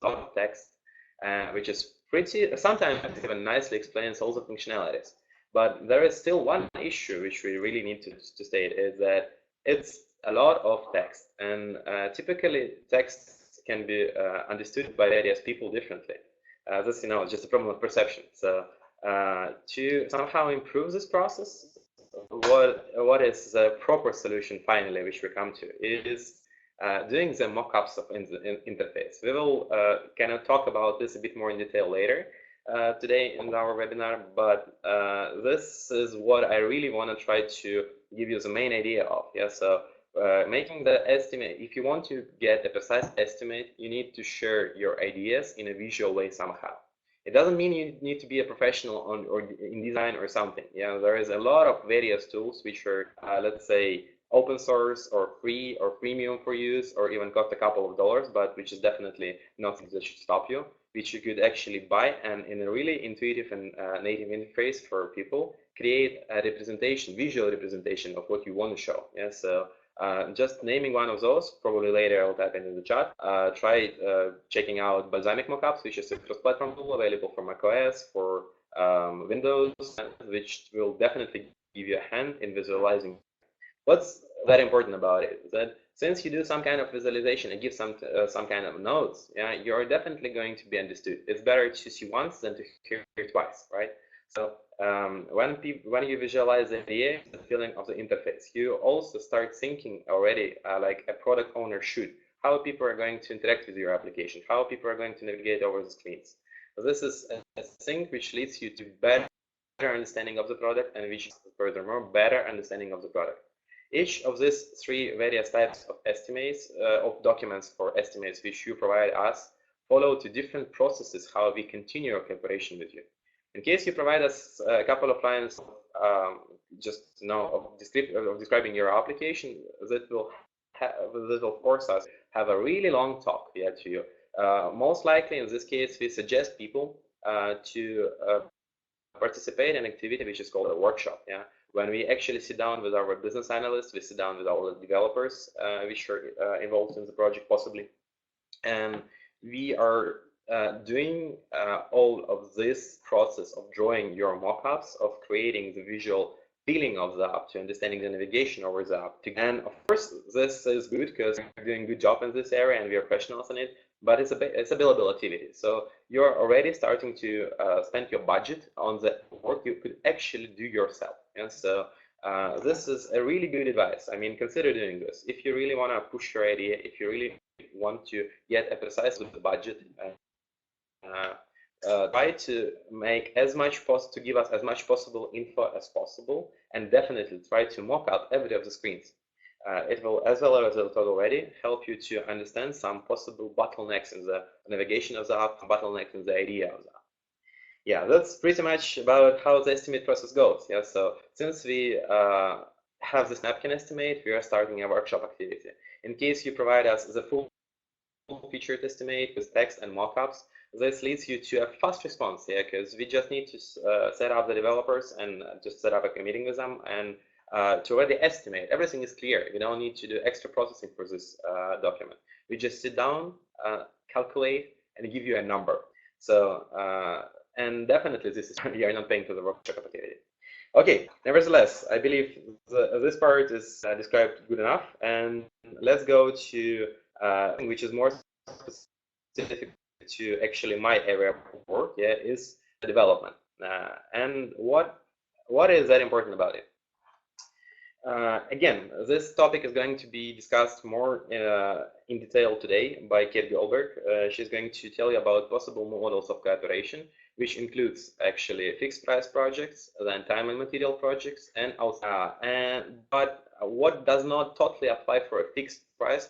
lot of text, which is pretty, sometimes even nicely explains all the functionalities. But there is still one issue which we really need to state, is that it's a lot of text, and typically text can be understood by various people differently. This, just a problem of perception. So to somehow improve this process, what is the proper solution finally, which we come to, is doing the mockups of interface. We will kind of talk about this a bit more in detail later today in our webinar, but this is what I really want to try to give you the main idea of. Yeah, so making the estimate, if you want to get a precise estimate, you need to share your ideas in a visual way somehow. It doesn't mean you need to be a professional or in design or something. Yeah, there is a lot of various tools which are, let's say, open source or free or premium for use, or even cost a couple of dollars, but which is definitely nothing that should stop you, which you could actually buy and in a really intuitive and native interface for people, create a representation, visual representation of what you want to show. Yeah, so just naming one of those, probably later I'll type into the chat. Try checking out Balsamiq Mockups, which is a cross-platform tool available for macOS, for Windows, which will definitely give you a hand in visualizing. What's very important about it is that since you do some kind of visualization and give some kind of notes, yeah, you're definitely going to be understood. It's better to see once than to hear it twice, right? So when you visualize the idea, the feeling of the interface, you also start thinking already like a product owner should. How people are going to interact with your application, how people are going to navigate over the screens. So this is a thing which leads you to better understanding of the product, and which is furthermore better understanding of the product. Each of these three various types of estimates, of documents for estimates which you provide us, follow to different processes how we continue our cooperation with you. In case you provide us a couple of lines of describing your application, that will force us have a really long talk to you. Most likely in this case, we suggest people to participate in an activity which is called a workshop. Yeah, when we actually sit down with our business analysts, we sit down with all the developers which are involved in the project possibly, and we are doing all of this process of drawing your mockups, of creating the visual feeling of the app, to understanding the navigation over the app. And of course, this is good because we're doing a good job in this area and we are professionals in it, but it's a billable activity. So you're already starting to spend your budget on the work you could actually do yourself. And so this is a really good advice. I mean, consider doing this. If you really want to push your idea, if you really want to get a precise with the budget, try to make as much to give us as much possible info as possible, and definitely try to mock up every of the screens. It will, as well as I told already, help you to understand some possible bottlenecks in the navigation of the app, bottlenecks in the idea of the app. Yeah, that's pretty much about how the estimate process goes. Yeah, so since we have this napkin estimate, we are starting a workshop activity. In case you provide us the full featured estimate with text and mockups, this leads you to a fast response, yeah, because we just need to set up the developers and just set up a meeting with them and to already estimate. Everything is clear. We don't need to do extra processing for this document. We just sit down, calculate, and give you a number. So, and definitely this is, you are not paying for the workshop activity. Okay, nevertheless, I believe this part is described good enough, and let's go to which is more specific to actually my area of work, yeah, is development. And what is that important about it? Again, this topic is going to be discussed more in detail today by Kate Goldberg. She's going to tell you about possible models of cooperation, which includes actually fixed price projects, then time and material projects, and but what does not totally apply for a fixed price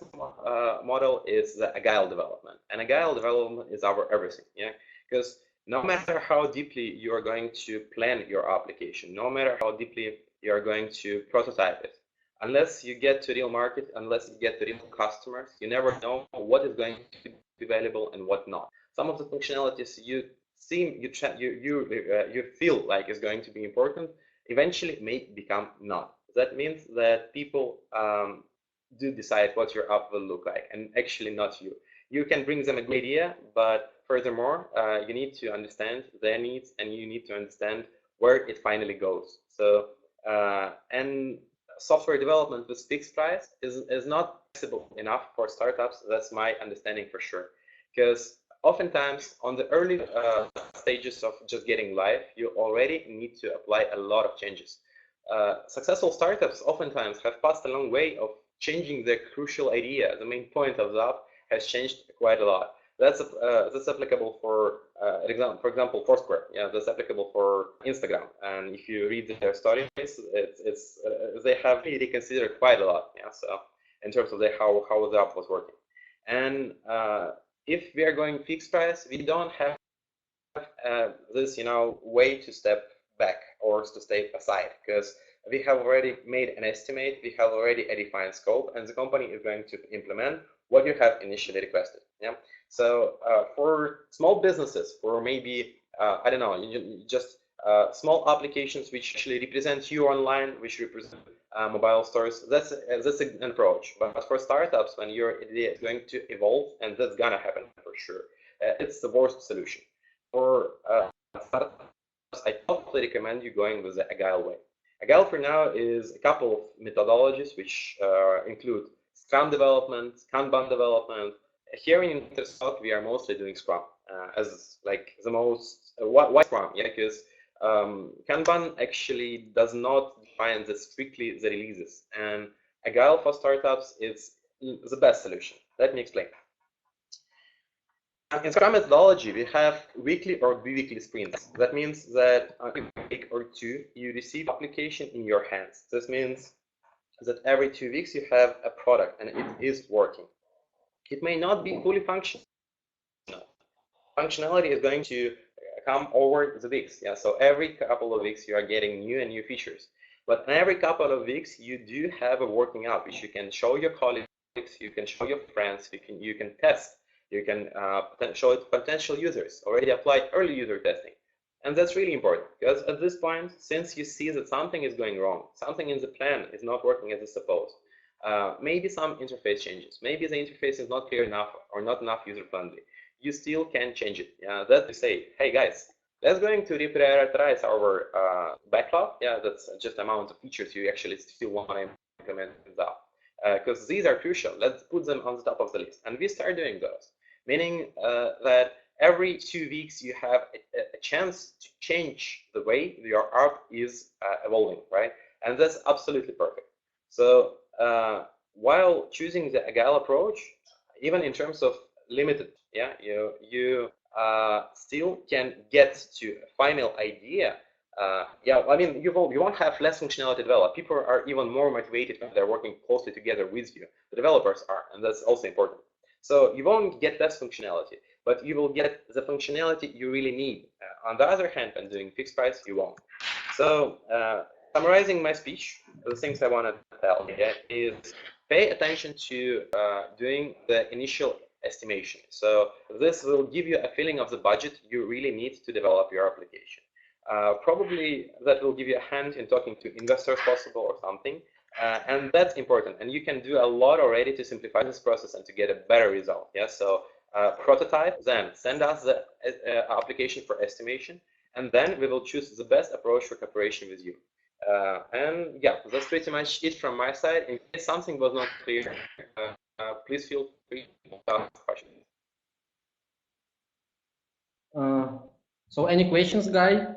model is the agile development. And agile development is our everything, yeah, because no matter how deeply you are going to plan your application, no matter how deeply you are going to prototype it, unless you get to real market, unless you get to real customers, you never know what is going to be available and what not. Some of the functionalities you feel like is going to be important eventually may become not. That means that people do decide what your app will look like, and actually not you. You can bring them a good idea, but furthermore, you need to understand their needs, and you need to understand where it finally goes. So, and software development with fixed price is not flexible enough for startups. That's my understanding for sure. Because oftentimes on the early stages of just getting live, you already need to apply a lot of changes. Successful startups oftentimes have passed a long way of changing the crucial idea. The main point of the app has changed quite a lot. That's applicable for example, Foursquare. Yeah, that's applicable for Instagram. And if you read their stories, they have really reconsidered quite a lot. Yeah, so in terms of how the app was working. And if we are going fixed price, we don't have this way to step back or to step aside, because we have already made an estimate, we have already a defined scope, and the company is going to implement what you have initially requested. Yeah. So for small businesses, for maybe I don't know, just small applications which actually represent you online, which represent mobile stores, that's an approach. But for startups, when your idea is going to evolve, and that's gonna happen for sure, it's the worst solution. For startups, I totally recommend you going with the Agile way. Agile for now is a couple of methodologies which include Scrum development, Kanban development. Here in Intersog, we are mostly doing Scrum as like the most. Why Scrum? Yeah, because Kanban actually does not define strictly the releases, and Agile for startups is the best solution. Let me explain. In Scrum methodology, we have weekly or bi-weekly sprints. That means that every week or two, you receive application in your hands. This means that every 2 weeks you have a product and it is working. It may not be fully functional. Functionality is going to come over the weeks. Yeah, so every couple of weeks you are getting new and new features. But every couple of weeks you do have a working app which you can show your colleagues, you can show your friends, you can test, you can show it to potential users, already applied early user testing. And that's really important, because at this point, since you see that something is going wrong, something in the plan is not working as it's supposed, maybe some interface changes, maybe the interface is not clear enough or not enough user-friendly, you still can change it. Yeah, that you say, hey guys, let's going to reprioritize our backlog. Yeah, that's just amount of features you actually still want to implement in the app, because these are crucial. Let's put them on the top of the list, and we start doing those, meaning that every 2 weeks you have a chance to change the way your app is evolving, right? And that's absolutely perfect. So while choosing the Agile approach, even in terms of limited, yeah, you still can get to a final idea. Yeah, I mean, you won't have less functionality developed. People are even more motivated when they're working closely together with you. The developers are, and that's also important. So you won't get less functionality, but you will get the functionality you really need. On the other hand, when doing fixed price, you won't. So summarizing my speech, the things I want to tell you is pay attention to doing the initial estimation. So this will give you a feeling of the budget you really need to develop your application. Probably that will give you a hand in talking to investors possible or something. And that's important. And you can do a lot already to simplify this process and to get a better result. Yeah. So prototype, then send us the application for estimation, and then we will choose the best approach for cooperation with you. And yeah, that's pretty much it from my side. In case something was not clear, please feel free to ask questions. So any questions, Guy?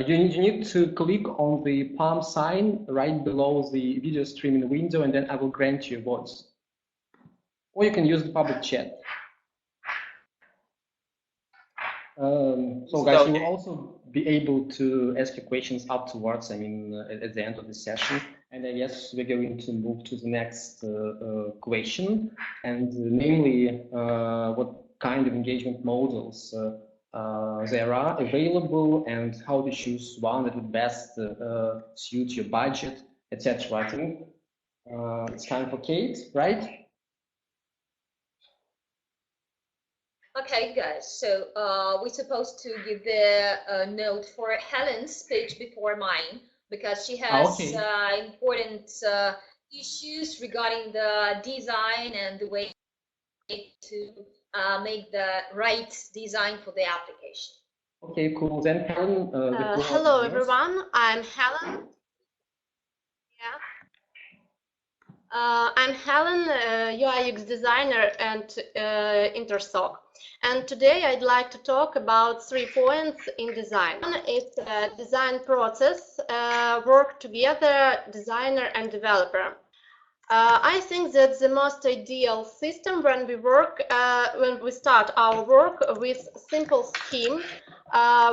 You need to click on the palm sign right below the video streaming window, and then I will grant you a voice. Or you can use the public chat. So guys, you will also be able to ask your questions afterwards, I mean, at the end of the session. And then, yes, we're going to move to the next question, and namely, what kind of engagement models there are available, and how to choose one that would best suit your budget, etc. I think it's time for Kate, right? Okay, guys, so we're supposed to give the note for Helen's speech before mine, because she has important issues regarding the design and the way to make the right design for the application. Okay, cool. Then Helen, hello everyone, I'm Helen. Yeah. I'm Helen, UI UX designer at Intersog. And today I'd like to talk about 3 points in design. One is design process, work together, designer and developer. I think that the most ideal system when we start our work with simple scheme,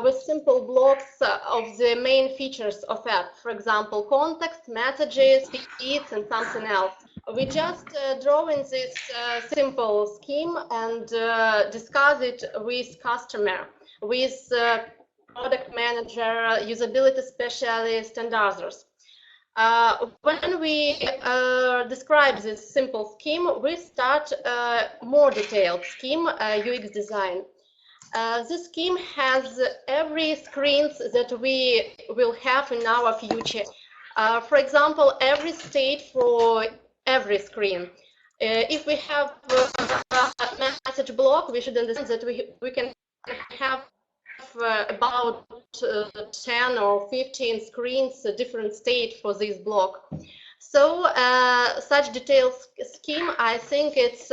with simple blocks of the main features of app, for example, context, messages, feeds, and something else. We just draw in this simple scheme and discuss it with customer, with product manager, usability specialist, and others. When we describe this simple scheme, we start more detailed scheme, UX design. This scheme has every screens that we will have in our future. For example, every state for every screen. If we have a message block, we should understand that we can have about 10 or 15 screens, a different state for this block. So such detailed scheme, I think it's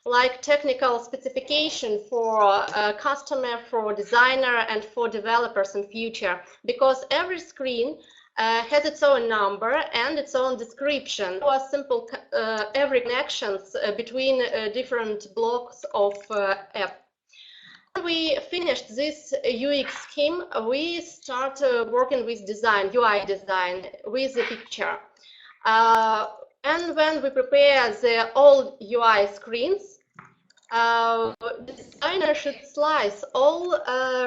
like technical specification for customer, for designer, and for developers in future, because every screen has its own number and its own description, or simple every connections between different blocks of app. When we finished this UX scheme, we start working with design, UI design, with the picture. And when we prepare the all UI screens, the designer should slice all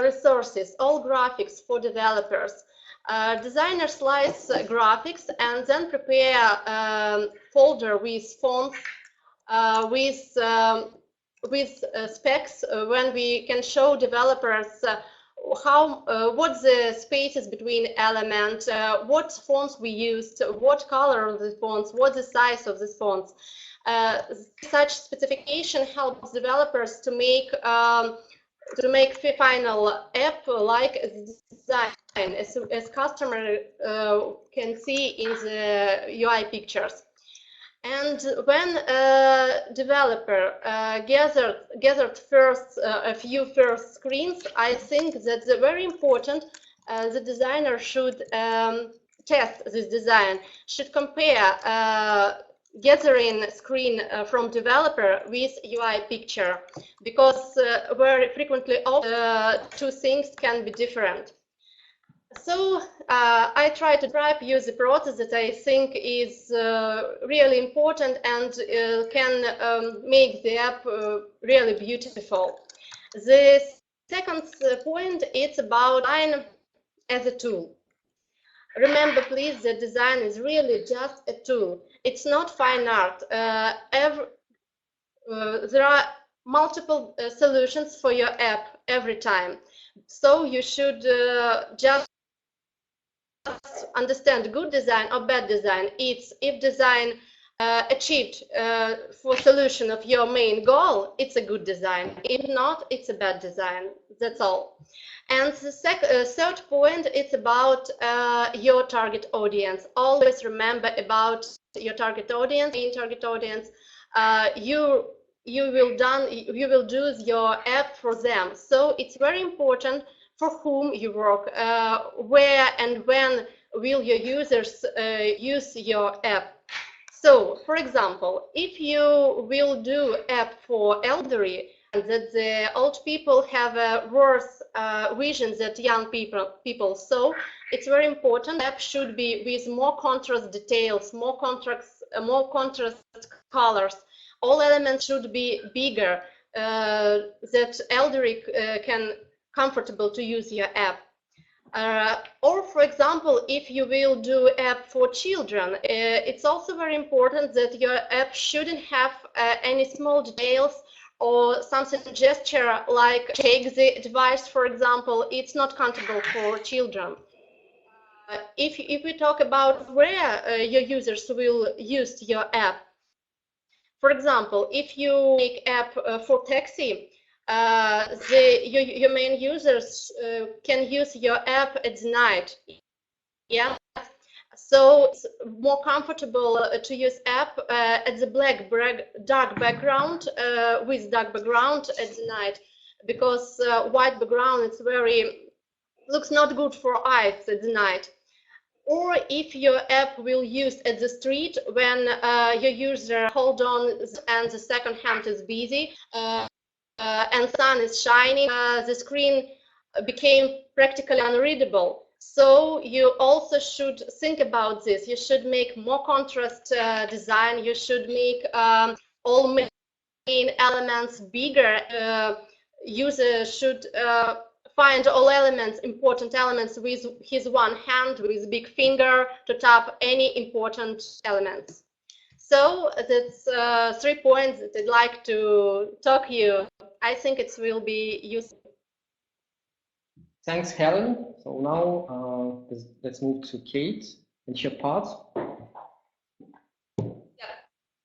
resources, all graphics for developers. Designer slice graphics and then prepare folder with fonts, with specs when we can show developers what the spaces between elements, what fonts we used, what color of the fonts, what the size of the fonts. Such specification helps developers to make final app like design, as customer can see in the UI pictures. And when developer gathered first a few first screens, I think that the very important the designer should test this design, should compare gathering screen from developer with UI picture, because very frequently all two things can be different. So I try to drive you the process that I think is really important and can make the app really beautiful. The second point is about design as a tool. Remember, please, that design is really just a tool. It's not fine art. There are multiple solutions for your app every time. So you should just understand good design or bad design. It's if design achieved for solution of your main goal, it's a good design. If not, it's a bad design. That's all. And the third point, it's about your target audience. Always remember about your target audience. In target audience, you will do your app for them. So it's very important for whom you work, where and when will your users use your app. So, for example, if you will do app for elderly, and that the old people have a worse vision than young people, so it's very important app should be with more contrast details, more contrast colors. All elements should be bigger, that elderly can comfortable to use your app. Or, for example, if you will do app for children, it's also very important that your app shouldn't have any small details or something gesture like shake the device, for example. It's not comfortable for children. if we talk about where your users will use your app, for example, if you make app for taxi, your main users can use your app at night. Yeah, so it's more comfortable to use app at the dark background with dark background at the night, because white background it's looks not good for eyes at the night. Or if your app will use at the street when your user hold on and the second hand is busy and sun is shining, the screen became practically unreadable. So you also should think about this. You should make more contrast design. You should make all main elements bigger. User should find all elements, important elements, with his one hand, with big finger to tap any important elements. So that's 3 points that I'd like to talk you. I think it will be useful. Thanks, Helen. So now let's move to Kate and your part. Yeah.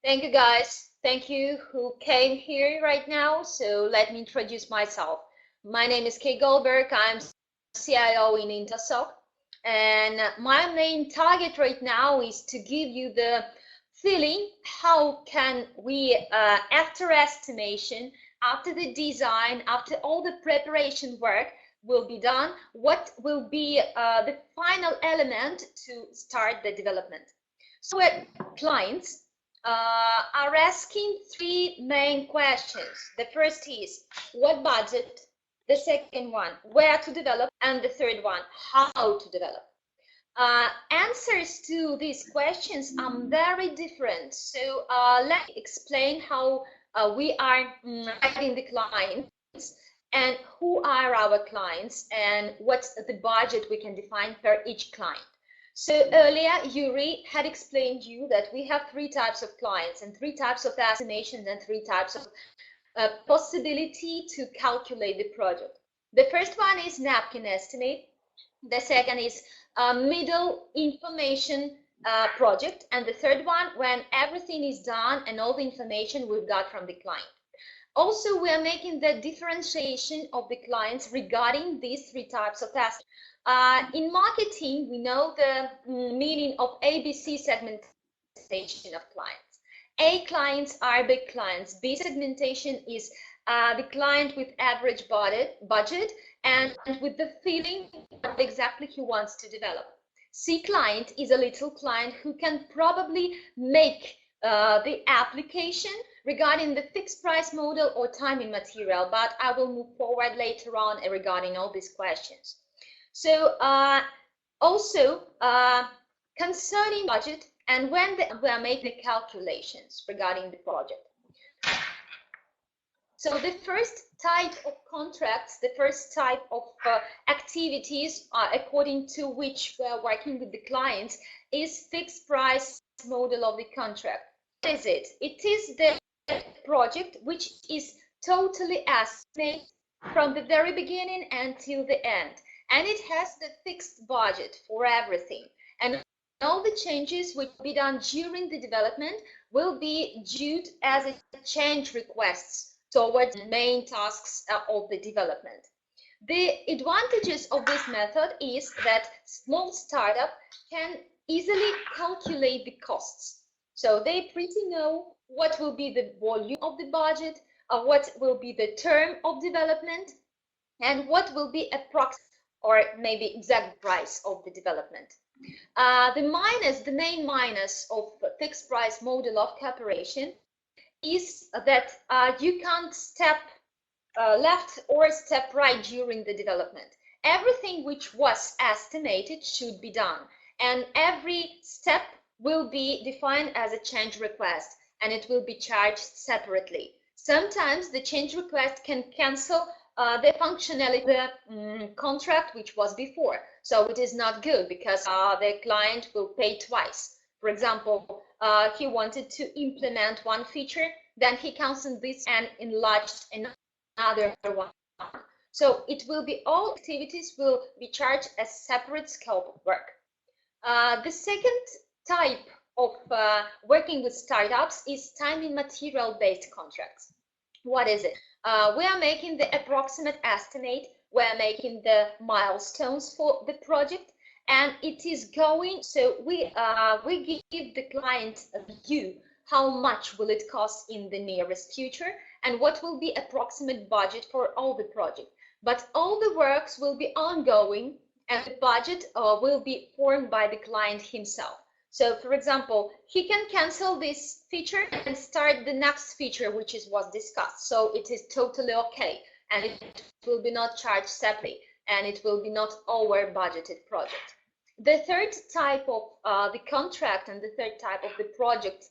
Thank you, guys. Thank you who came here right now. So let me introduce myself. My name is Kate Goldberg. I'm CIO in Intersog. And my main target right now is to give you the feeling how can we, after estimation, after the design, after all the preparation work will be done, what will be the final element to start the development. So clients are asking 3 main questions. The first is, what budget? The second one, where to develop? And the third one, how to develop? Answers to these questions are very different. So let me explain how we are guiding the clients and who are our clients and what's the budget we can define per each client. So earlier, Yuri had explained you that we have 3 types of clients and 3 types of estimations and 3 types of possibility to calculate the project. The first one is napkin estimate. The second is middle information project. And the third one, when everything is done and all the information we've got from the client. Also, we are making the differentiation of the clients regarding these 3 types of tasks. In marketing, we know the meaning of ABC segmentation of clients. A clients are big clients. B segmentation is the client with average budget and with the feeling of exactly he wants to develop. C client is a little client who can probably make the application regarding the fixed price model or time and material, but I will move forward later on regarding all these questions. So also concerning budget and when we are making the calculations regarding the project. So the first type of contracts, the first type of activities according to which we are working with the clients is fixed price model of the contract. What is it? It is the project which is totally estimated from the very beginning until the end, and it has the fixed budget for everything, and all the changes which will be done during the development will be due as a change requests towards the main tasks of the development. The advantages of this method is that small startup can easily calculate the costs. So they pretty know what will be the volume of the budget, what will be the term of development, and what will be approximate or maybe exact price of the development. The main minus of fixed price model of cooperation is that you can't step left or step right during the development. Everything which was estimated should be done, and every step will be defined as a change request, and it will be charged separately. Sometimes the change request can cancel the functionality of the contract which was before. So it is not good because the client will pay twice. For example, he wanted to implement one feature, then he canceled this and enlarged another one. So it will be all activities will be charged as separate scope of work. The second type of working with startups is time and material based contracts. What is it? We are making the approximate estimate, we are making the milestones for the project, and it is going, so we give the client a view how much will it cost in the nearest future and what will be approximate budget for all the project. But all the works will be ongoing and the budget will be formed by the client himself. So for example, he can cancel this feature and start the next feature which was discussed. So it is totally okay, and it will be not charged separately, and it will be not over budgeted project. The third type of the contract and the third type of the project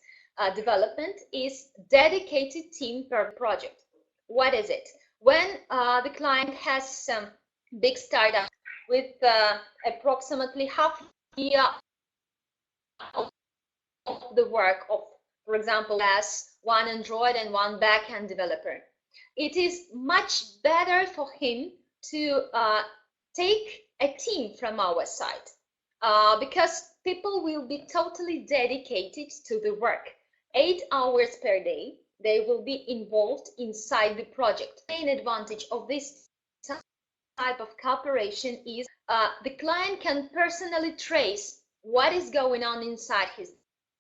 development is dedicated team per project. What is it? When the client has some big startup with approximately half year of the work of, for example, as one Android and one backend developer, it is much better for him to take a team from our side because people will be totally dedicated to the work. 8 hours per day, they will be involved inside the project. The main advantage of this type of cooperation is the client can personally trace what is going on inside his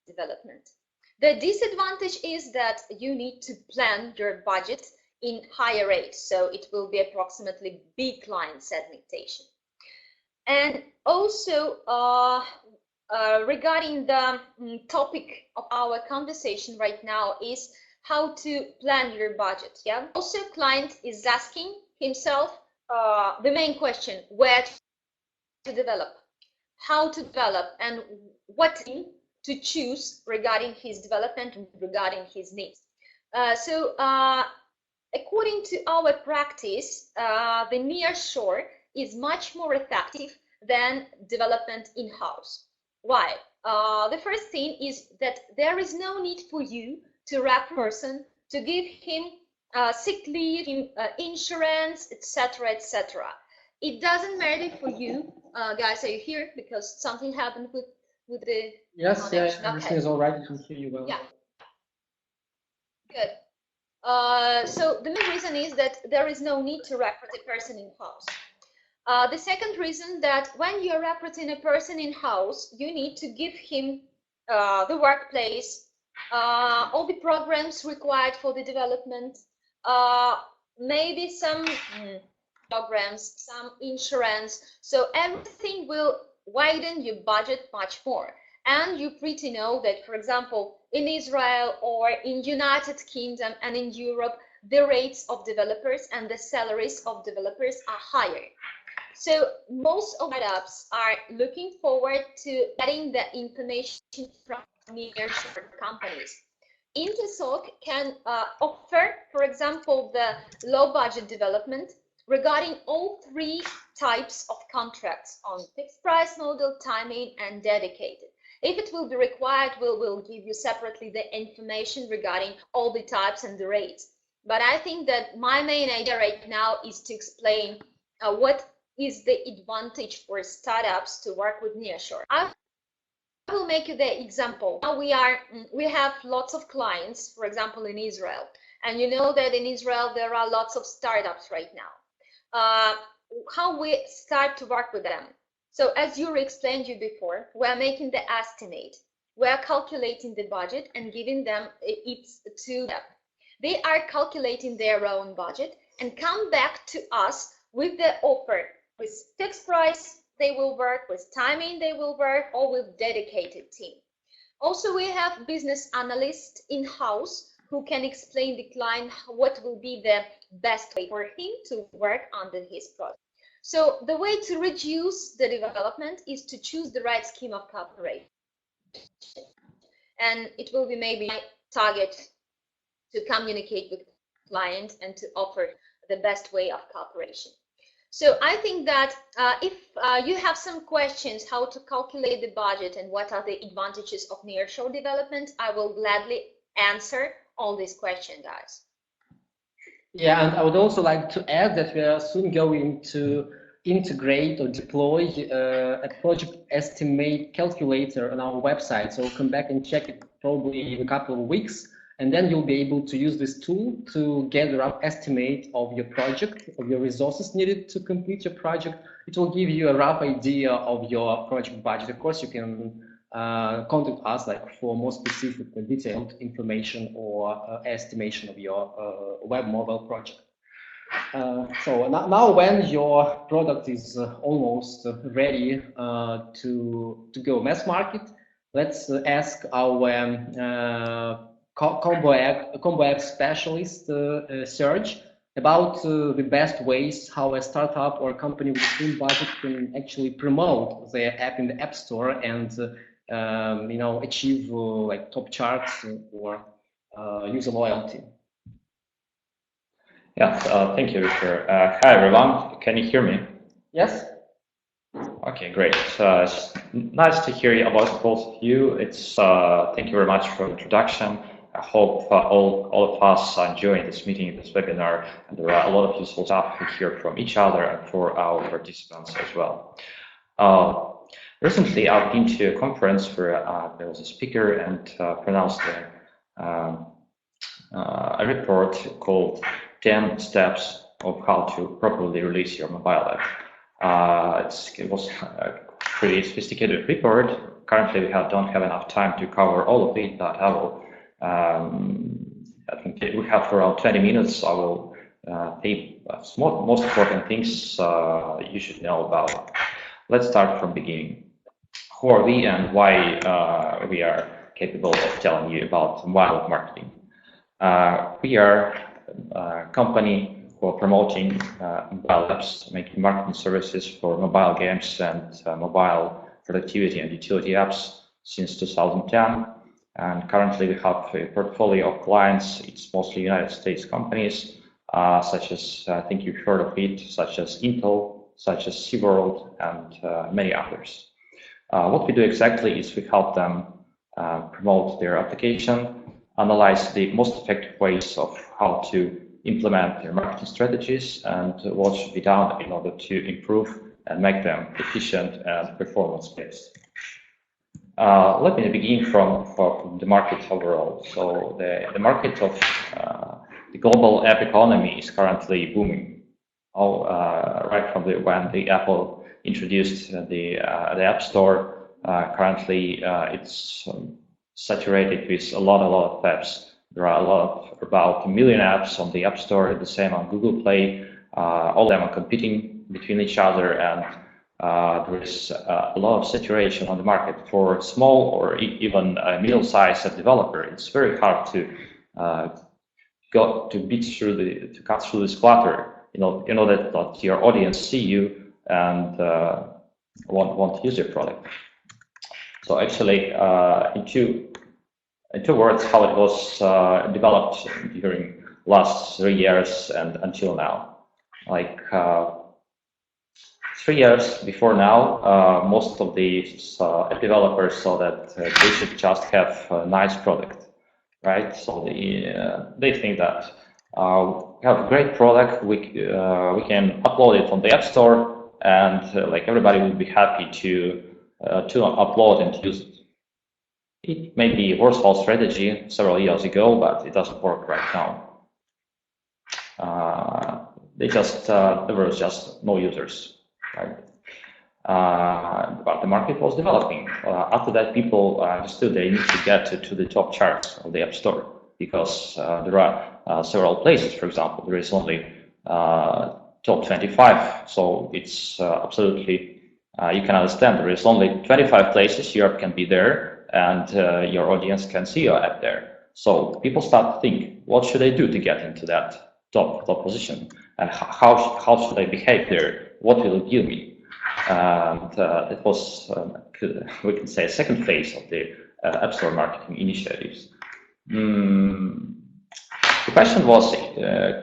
development. The disadvantage is that you need to plan your budget in higher rates, so it will be approximately B client segmentation. And also regarding the topic of our conversation right now is how to plan your budget. Yeah. Also, client is asking himself the main question: where to develop, how to develop, and what to choose regarding his development and regarding his needs. According to our practice, the nearshore is much more effective than development in-house. Why? The first thing is that there is no need for you to wrap a person, to give him sick leave, insurance, etc., etc. It doesn't matter for you. Guys, are you here? Because something happened with the Yes, yeah, everything is all right. I can hear you well. Yeah. Good. So the main reason is that there is no need to recruit a person in-house. The second reason that when you're recruiting a person in-house, you need to give him the workplace, all the programs required for the development, maybe some programs, some insurance. So everything will widen your budget much more. And you pretty know that, for example, in Israel or in United Kingdom and in Europe, the rates of developers and the salaries of developers are higher. So most of startups are looking forward to getting the information from nearshore companies. Intersog can offer, for example, the low budget development regarding all 3 types of contracts on fixed price model, timing, and dedicated. If it will be required, we'll give you separately the information regarding all the types and the rates. But I think that my main idea right now is to explain what is the advantage for startups to work with nearshore. I will make you the example. Now we have lots of clients, for example, in Israel, and you know that in Israel there are lots of startups right now. How we start to work with them? So as you explained you before, we are making the estimate. We are calculating the budget and giving them it to them. They are calculating their own budget and come back to us with the offer. With fixed price, they will work, with timing, they will work, or with dedicated team. Also, we have business analysts in-house who can explain the client what will be the best way for him to work under his project. So the way to reduce the development is to choose the right scheme of cooperation. And it will be maybe my target to communicate with clients and to offer the best way of cooperation. So I think that if you have some questions how to calculate the budget and what are the advantages of nearshore development, I will gladly answer all these questions, guys. Yeah, and I would also like to add that we are soon going to integrate or deploy a project estimate calculator on our website. So come back and check it probably in a couple of weeks, and then you'll be able to use this tool to get a rough estimate of your project, of your resources needed to complete your project. It will give you a rough idea of your project budget. Of course, you can contact us like for more specific detailed information or estimation of your web mobile project. So now when your product is almost ready to go mass market, let's ask our combo app specialist Serge about the best ways how a startup or a company with a small budget can actually promote their app in the App Store and you know, achieve like top charts or user loyalty. Yes, thank you, Victor. Hi, everyone. Can you hear me? Yes. Okay, great. It's nice to hear about both of you. It's thank you very much for the introduction. I hope all of us are enjoying this meeting, this webinar, and there are a lot of useful stuff to hear from each other and for our participants as well. Recently, I've been to a conference where there was a speaker and pronounced a report called 10 steps of how to properly release your mobile app. It was a pretty sophisticated report. Currently, we don't have enough time to cover all of it, but I think we have around 20 minutes. I will say most important things you should know about. Let's start from the beginning. Who are we and why we are capable of telling you about mobile marketing? We are a company who are promoting mobile apps, making marketing services for mobile games and mobile productivity and utility apps since 2010. And currently we have a portfolio of clients. It's mostly United States companies, such as, I think you've heard of it, such as Intel, such as SeaWorld, and many others. What we do exactly is we help them promote their application, analyze the most effective ways of how to implement their marketing strategies and what should be done in order to improve and make them efficient and performance-based. Let me begin from the market overall. So the market of the global app economy is currently booming. Right from when the Apple introduced the App Store, currently it's saturated with a lot of apps. There are about 1 million apps on the App Store, the same on Google Play. All of them are competing between each other, and there is a lot of saturation on the market for small or even a middle-sized developer. It's very hard to cut through this clutter. You know that your audience see you and want to use your product. So actually, in two words, how it was developed during last 3 years and until now. Like 3 years before now, most of the developers saw that they should just have a nice product, right? So they think that we have a great product, we can upload it on the App Store, and like everybody will be happy to upload and use it. It may be a worthwhile strategy several years ago, but it doesn't work right now. There were just no users, right? But the market was developing. After that, people understood they need to get to the top charts of the App Store, because there are several places. For example, there is only top 25, so it's absolutely, you can understand there is only 25 places your app can be there, and your audience can see your app there. So people start to think, what should I do to get into that top position, and how should I behave there? What will it give me? And it was, we can say, a second phase of the App Store marketing initiatives. The question was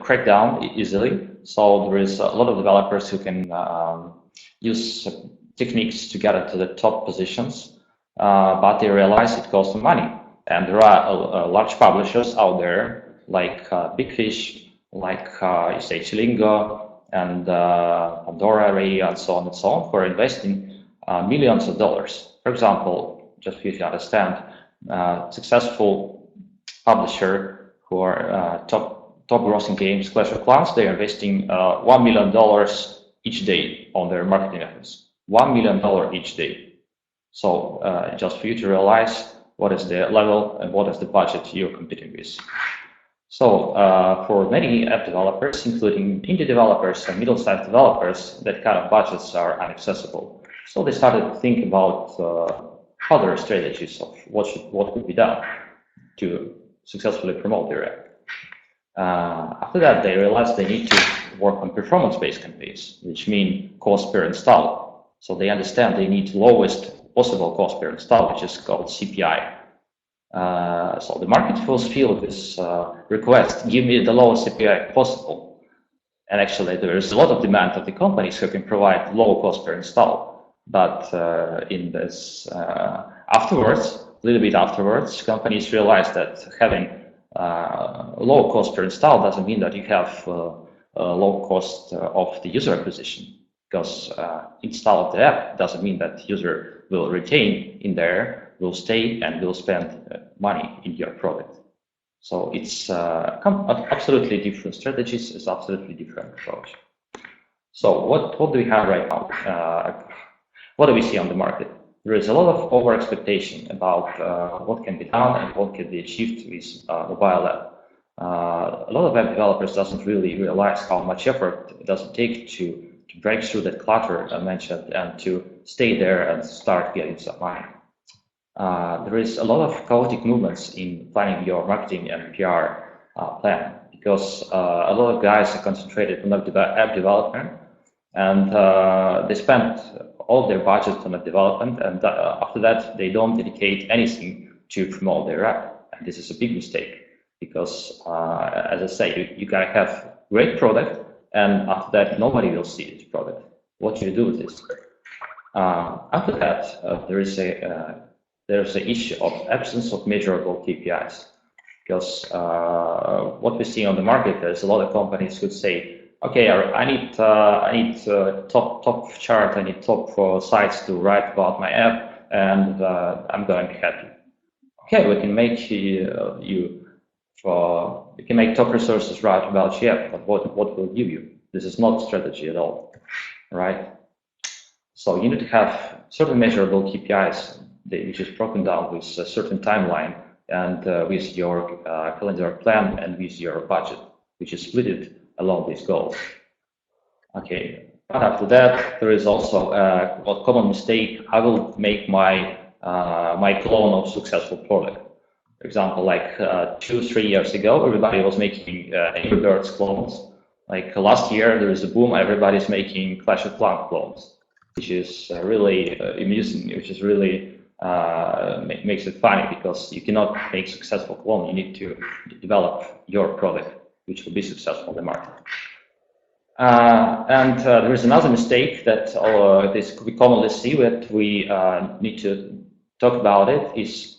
cracked down easily. So there is a lot of developers who can use techniques to get into the top positions, but they realize it costs them money. And there are large publishers out there, like Big Fish, like you say Chilingo, and Pandora, Radio, and so on, who are investing millions of dollars. For example, just for you to understand, successful publisher who are top grossing games, Clash of Clans, they are investing $1 million each day on their marketing efforts. $1 million each day. So just for you to realize what is the level and what is the budget you're competing with. So for many app developers, including indie developers and middle-sized developers, that kind of budgets are inaccessible. So they started to think about other strategies of what could be done to successfully promote their app. After that, they realized they need to work on performance-based campaigns, which mean cost per install. So they understand they need lowest possible cost per install, which is called CPI. So the market was filled with requests, give me the lowest CPI possible. And actually, there is a lot of demand of the companies who can provide low cost per install. But in this afterwards, a little bit afterwards, companies realized that having low cost per install doesn't mean that you have low cost of the user acquisition, because install of the app doesn't mean that user will retain in there, will stay, and will spend money in your product. So it's absolutely different strategies, it's absolutely different approach. So what do we have right now? What do we see on the market? There is a lot of over expectation about what can be done and what can be achieved with mobile app. A lot of web developers doesn't really realize how much effort it does take to break through that clutter I mentioned and to stay there and start getting some money. There is a lot of chaotic movements in planning your marketing and PR plan, because a lot of guys are concentrated on app development, and they spend all their budget on app development, and after that they don't dedicate anything to promote their app. And this is a big mistake, because as I say, you gotta have great product, and after that nobody will see this product. What do you do with this? After that, there's an issue of absence of measurable KPIs, because what we see on the market, there's a lot of companies who say, okay, I need top chart, I need top sites to write about my app, and I'm going to be happy. Okay, we can make we can make top resources write about your app, but what will give you? This is not strategy at all, right? So you need to have certain measurable KPIs, which is broken down with a certain timeline and with your calendar plan and with your budget, which is split along these goals. Okay, but after that, there is also a common mistake. I will make my clone of successful product. For example, like 2-3 years ago, everybody was making Angry Birds clones. Like last year, there is a boom. Everybody's making Clash of Clans clones, which is really amusing. Which is really makes it funny, because you cannot make successful clone. You need to develop your product, which will be successful in the market. And there is another mistake that we commonly see that we need to talk about it, is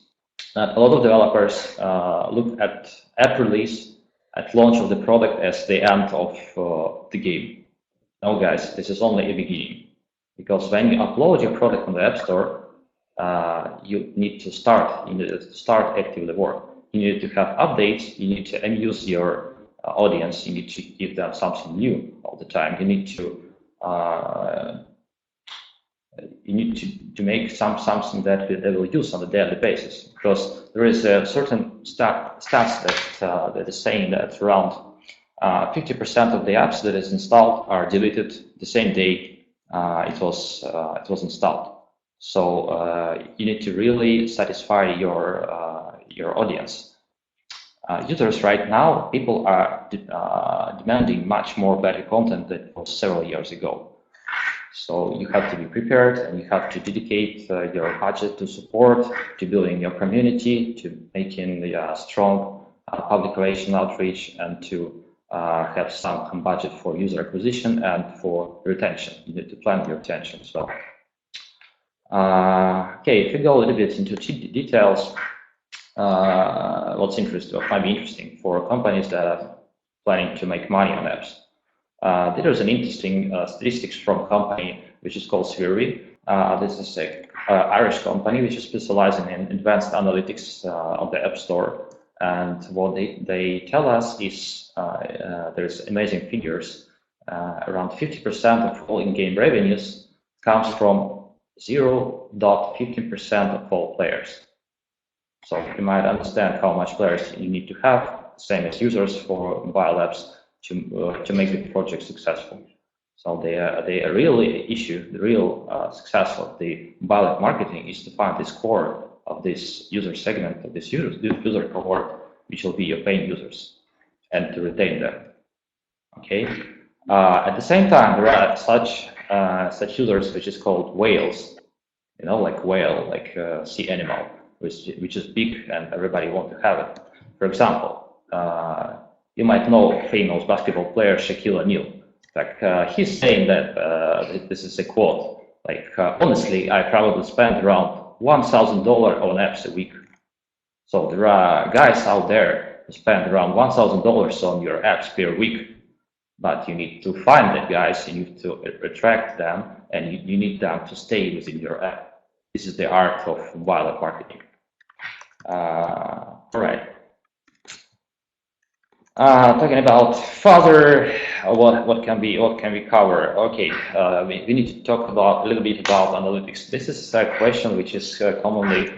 that a lot of developers look at app release, at launch of the product, as the end of the game. No, guys, this is only a beginning, because when you upload your product on the App Store, you need to start actively work. You need to have updates, you need to amuse your audience, you need to give them something new all the time. You need to make something that they will use on a daily basis, because there is a certain stats that is saying that around 50% of the apps that is installed are deleted the same day it was installed. So you need to really satisfy your audience. Users right now, people are demanding much more better content than it was several years ago. So you have to be prepared, and you have to dedicate your budget to support, to building your community, to making strong public relation outreach, and to have some budget for user acquisition and for retention. You need to plan your retention as well. Okay, if we go a little bit into details, what's interesting, or might be interesting for companies that are planning to make money on apps. There is an interesting statistics from a company which is called Survey. This is an Irish company which is specializing in advanced analytics on the App Store. And what they tell us is there's amazing figures. Around 50% of all in-game revenues comes from 0.15% of all players. So you might understand how much players you need to have, same as users for mobile apps, to make the project successful. So the real issue, the real success of the mobile app marketing is to find this core of this user segment, of this user cohort, which will be your paying users, and to retain them. Okay. At the same time, there are such users which is called whales. You know, like whale, like sea animal, which is big and everybody wants to have it. For example, you might know famous basketball player Shaquille O'Neal. Like he's saying that this is a quote. Like honestly, I probably spend around $1,000 on apps a week. So there are guys out there who spend around $1,000 on your apps per week. But you need to find the guys, you need to attract them, and you need them to stay within your app. This is the art of mobile app marketing. All right. Talking about further, what can we cover? Okay, we need to talk about a little bit about analytics. This is a question which is commonly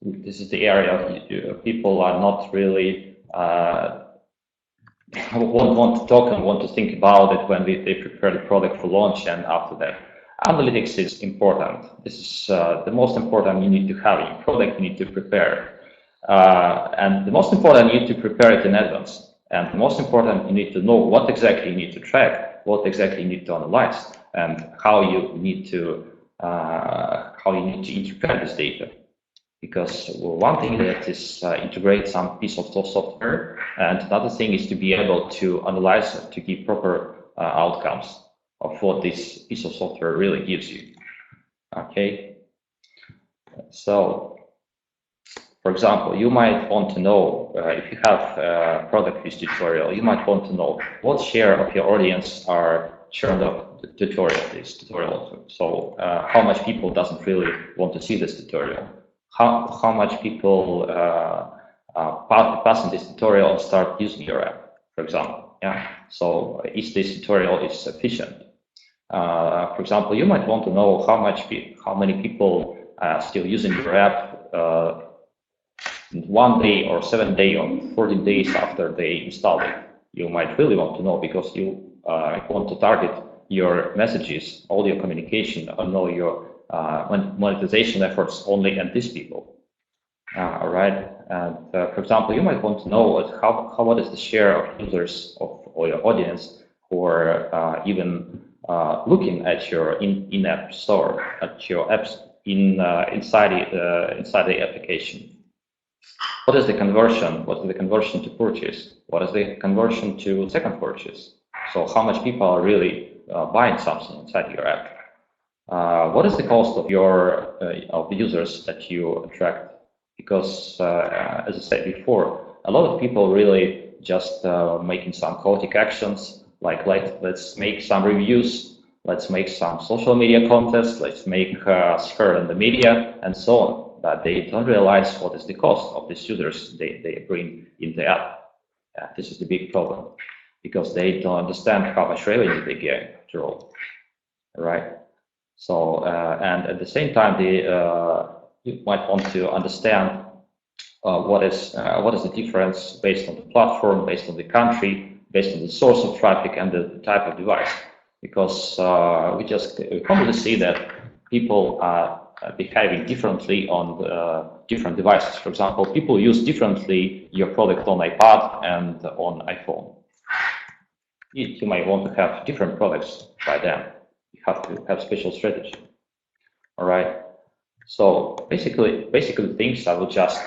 this is the area people are not really want to talk and want to think about it when they prepare the product for launch and after that. Analytics is important. This is the most important you need to have in your product, you need to prepare. And the most important, you need to prepare it in advance. And the most important, you need to know what exactly you need to track, what exactly you need to analyze, and how you need to interpret this data. Because one thing that is integrate some piece of software, and another thing is to be able to analyze it, to give proper outcomes of what this piece of software really gives you. Okay, so for example, you might want to know if you have a product use tutorial, you might want to know what share of your audience are turned off the tutorial. So how much people doesn't really want to see this tutorial. How much people pass in this tutorial and start using your app, for example. Yeah. So is this tutorial is sufficient? For example, you might want to know how many people are still using your app 1 day or 7 days or 14 days after they install it. You might really want to know because you want to target your messages, all your communication, and all your monetization efforts only at these people. All right. And for example, you might want to know what is the share of users or your audience who are even looking at your in-app store, at your apps inside the application. What is the conversion? What is the conversion to purchase? What is the conversion to second purchase? So how much people are really buying something inside your app? What is the cost of of the users that you attract? Because as I said before, a lot of people really just making some chaotic actions, like let's make some reviews, let's make some social media contests, let's make share in the media, and so on. But they don't realize what is the cost of these users they bring in the app. This is the big problem, because they don't understand how much revenue they get after all, right? So, and at the same time, you might want to understand what is the difference based on the platform, based on the country, based on the source of traffic and the type of device. Because we commonly see that people are behaving differently on different devices. For example, people use differently your product on iPad and on iPhone. You might want to have different products by them. You have to have special strategy. All right. So basically things I would just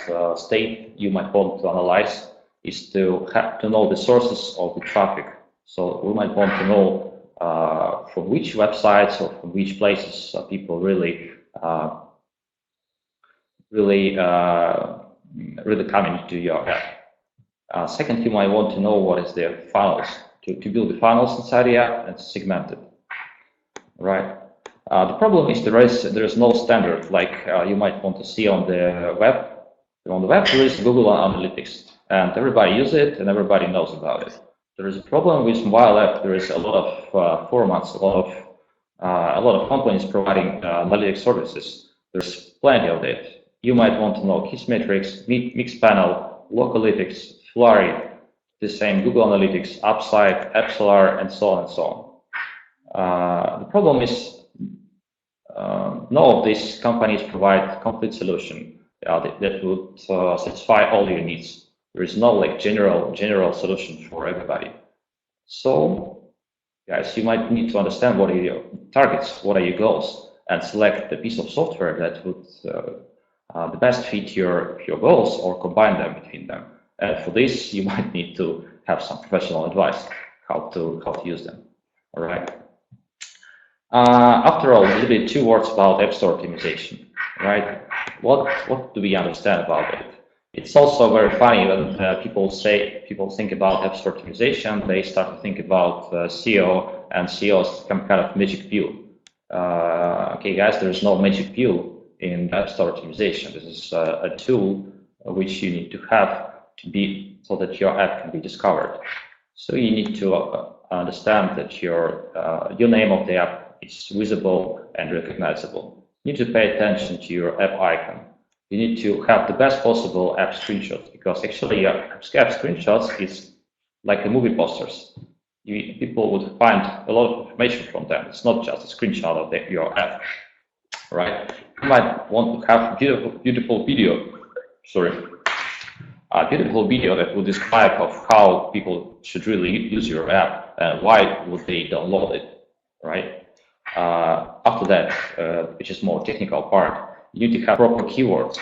state you might want to analyze is to know the sources of the traffic. So we might want to know from which websites or from which places people really coming to your app. Second, you might want to know what is their funnels, to build the funnels inside the app and segment it, right? The problem is there is no standard like you might want to see on the web. On the web there is Google Analytics, and everybody uses it and everybody knows about it. There is a problem with mobile app. There is a lot of formats, a lot of companies providing analytics services. There's plenty of it. You might want to know Kissmetrics, Mixpanel, Localytics, Flurry, the same Google Analytics, Upside, Epsilon, and so on and so on. The problem is none of these companies provide complete solution that would satisfy all your needs. There is no like general solution for everybody. So, guys, you might need to understand what are your targets, what are your goals, and select the piece of software that would the best fit your goals or combine them between them. And for this, you might need to have some professional advice how to use them. All right. After all, a little bit 2 words about App Store optimization, right? What do we understand about it? It's also very funny when people think about App Store optimization, they start to think about SEO, and SEO is some kind of magic pill. Okay, guys, there is no magic pill in App Store optimization. This is a tool which you need to have to be so that your app can be discovered. So you need to understand that your name of the app is visible and recognizable. You need to pay attention to your app icon. You need to have the best possible app screenshots, because actually app screenshots is like the movie posters. People would find a lot of information from them. It's not just a screenshot of your app, right? You might want to have beautiful video. A beautiful video that will describe of how people should really use your app and why would they download it, right? After that, which is more technical part, you need to have proper keywords.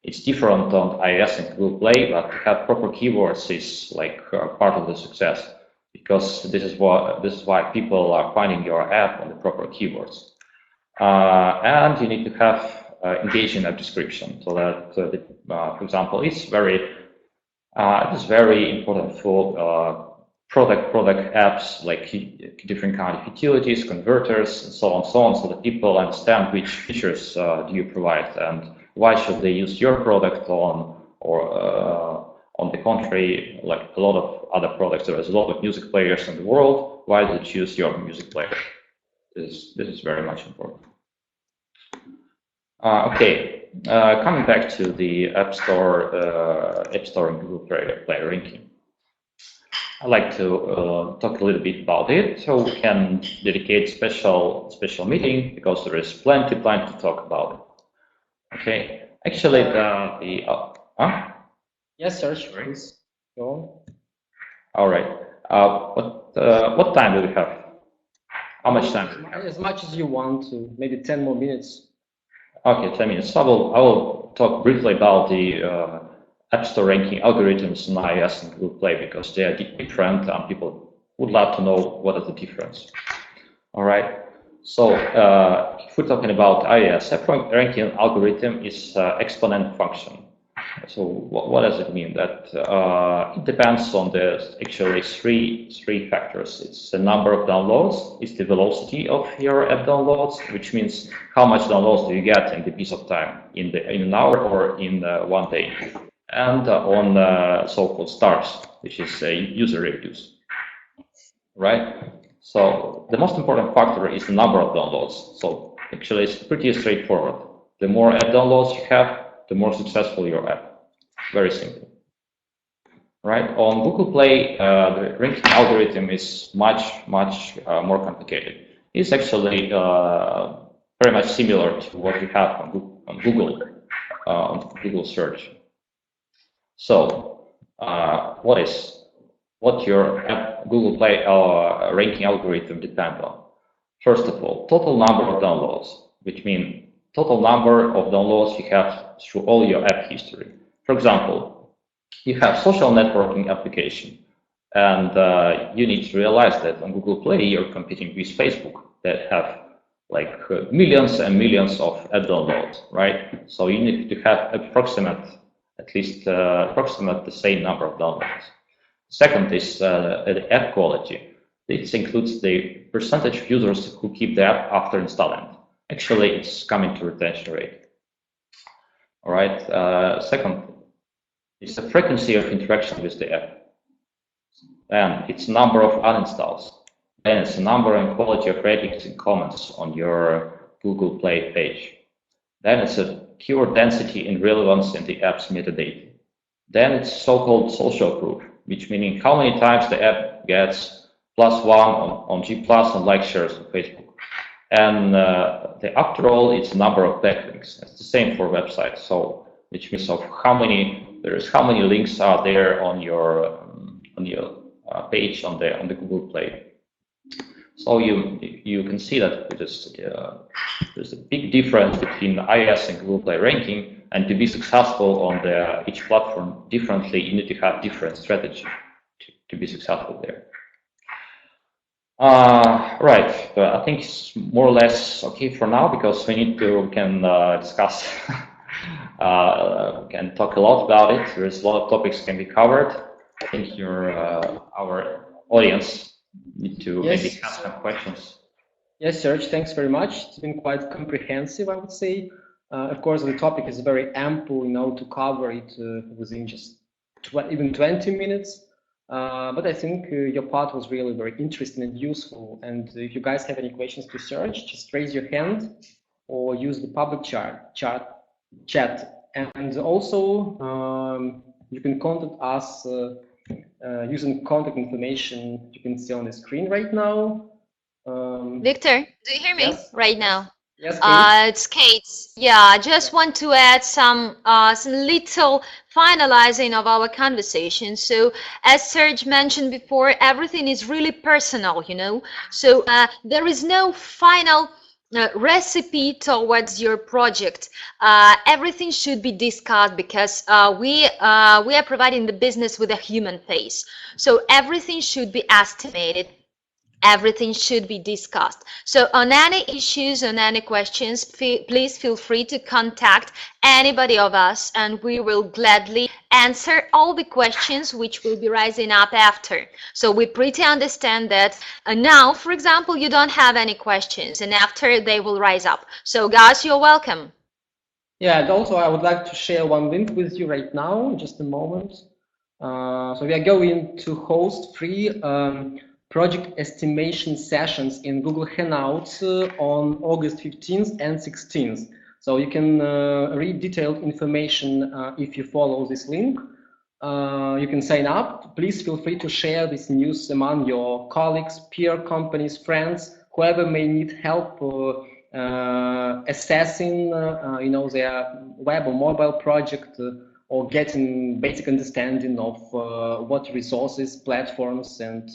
It's different on iOS and Google Play, but to have proper keywords is like part of the success, because this is why people are finding your app on the proper keywords. And you need to have engaging app description, so that, for example, it is very important for product apps, like different kind of utilities, converters, and so on, so that people understand which features do you provide and why should they use your product on the contrary, like a lot of other products. There is a lot of music players in the world. Why do they choose your music player? This is very much important. Okay, coming back to the App Store and Google Play ranking. I'd like to talk a little bit about it, so we can dedicate special meeting, because there is plenty to talk about it. Okay, actually Yes, sir. Please go on. All right. What time do we have? How much time do we have? As much as you want to, maybe 10 more minutes. Okay, 10 minutes. So I will talk briefly about the App Store ranking algorithms in iOS and Google Play, because they are different and people would love to know what is the difference. All right. So if we're talking about iOS, App ranking algorithm is exponent function. So what does it mean? That it depends on the actually three factors. It's the number of downloads, it's the velocity of your app downloads, which means how much downloads do you get in the piece of time, in an hour or in 1 day, and on so-called stars, which is user reviews, right? So the most important factor is the number of downloads. So actually it's pretty straightforward. The more app downloads you have, the more successful your app. Very simple, right? On Google Play, the ranking algorithm is much more complicated. It's actually very much similar to what you have on Google search. So, what your Google Play ranking algorithm depends on? First of all, total number of downloads, which means total number of downloads you have through all your app history. For example, you have social networking application, and you need to realize that on Google Play you're competing with Facebook that have like millions and millions of app downloads, right? So you need to have approximate the same number of downloads. Second is the app quality. This includes the percentage of users who keep the app after installing. Actually, it's coming to retention rate. All right. Second is the frequency of interaction with the app. And its number of uninstalls. And it's the number and quality of ratings and comments on your Google Play page. Then it's a pure density and relevance in the app's metadata. Then it's so-called social proof, which meaning how many times the app gets +1 on G+ and like shares on Facebook. And after all, it's number of backlinks. It's the same for websites. So which means of how many links are there on your page on the Google Play. So you can see that there's a big difference between iOS and Google Play ranking. And to be successful on each platform differently, you need to have different strategy to be successful there. Right, but I think it's more or less okay for now because we can discuss, can talk a lot about it. There's a lot of topics can be covered. I think our audience need to maybe have some questions. Yes, Serge, thanks very much. It's been quite comprehensive, I would say. Of course, the topic is very ample, to cover it within just even 20 minutes. But I think your part was really very interesting and useful. And if you guys have any questions to Serge, just raise your hand or use the public chat. And also, you can contact us using contact information you can see on the screen right now. Victor, do you hear me right now? Yes, Kate. It's Kate. Yeah, I just want to add some little finalizing of our conversation. So as Serge mentioned before, everything is really personal, So there is no final recipe towards your project. Everything should be discussed because we are providing the business with a human face. So everything should be estimated. Everything should be discussed. So on any issues, on any questions, please feel free to contact anybody of us and we will gladly answer all the questions which will be rising up after. So we pretty understand that now, for example, you don't have any questions and after they will rise up. So guys, you're welcome. Yeah, and also I would like to share one link with you right now, just a moment. So we are going to host free project estimation sessions in Google Hangouts on August 15th and 16th. So you can read detailed information if you follow this link. You can sign up. Please feel free to share this news among your colleagues, peer companies, friends, whoever may need help assessing their web or mobile project or getting basic understanding of what resources, platforms, and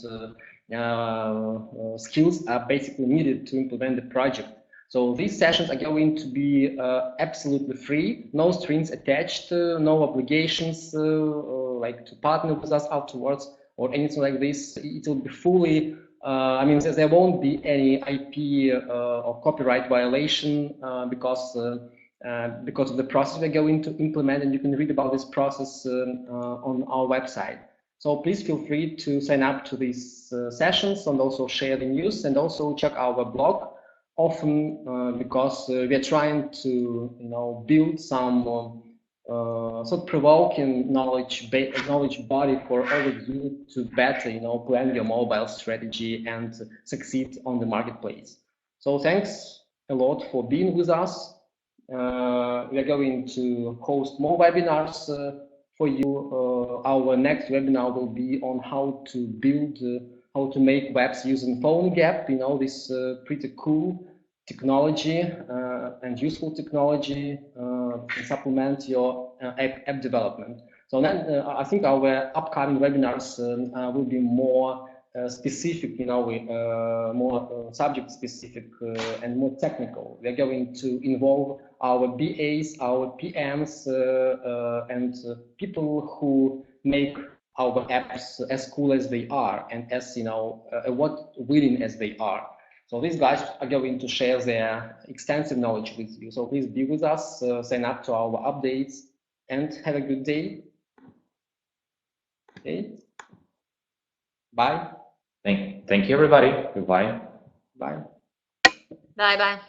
skills are basically needed to implement the project. So these sessions are going to be absolutely free, no strings attached, no obligations like to partner with us afterwards or anything like this. It will be fully, there won't be any IP or copyright violation because of the process we're going to implement, and you can read about this process on our website. So please feel free to sign up to these sessions and also share the news and also check our blog often because we are trying to build some thought-provoking knowledge body for all of you to better plan your mobile strategy and succeed on the marketplace. So thanks a lot for being with us. We are going to host more webinars for you. Our next webinar will be on how to build, how to make webs using PhoneGap, this pretty cool technology and useful technology to supplement your app development. So then I think our upcoming webinars will be more specific, more subject specific and more technical. We're going to involve our BAs, our PMs, and people who make our apps as cool as they are and as willing as they are. So these guys are going to share their extensive knowledge with you. So please be with us, sign up to our updates, and have a good day. Okay. Bye. Thank you, everybody. Goodbye. Bye. Bye bye.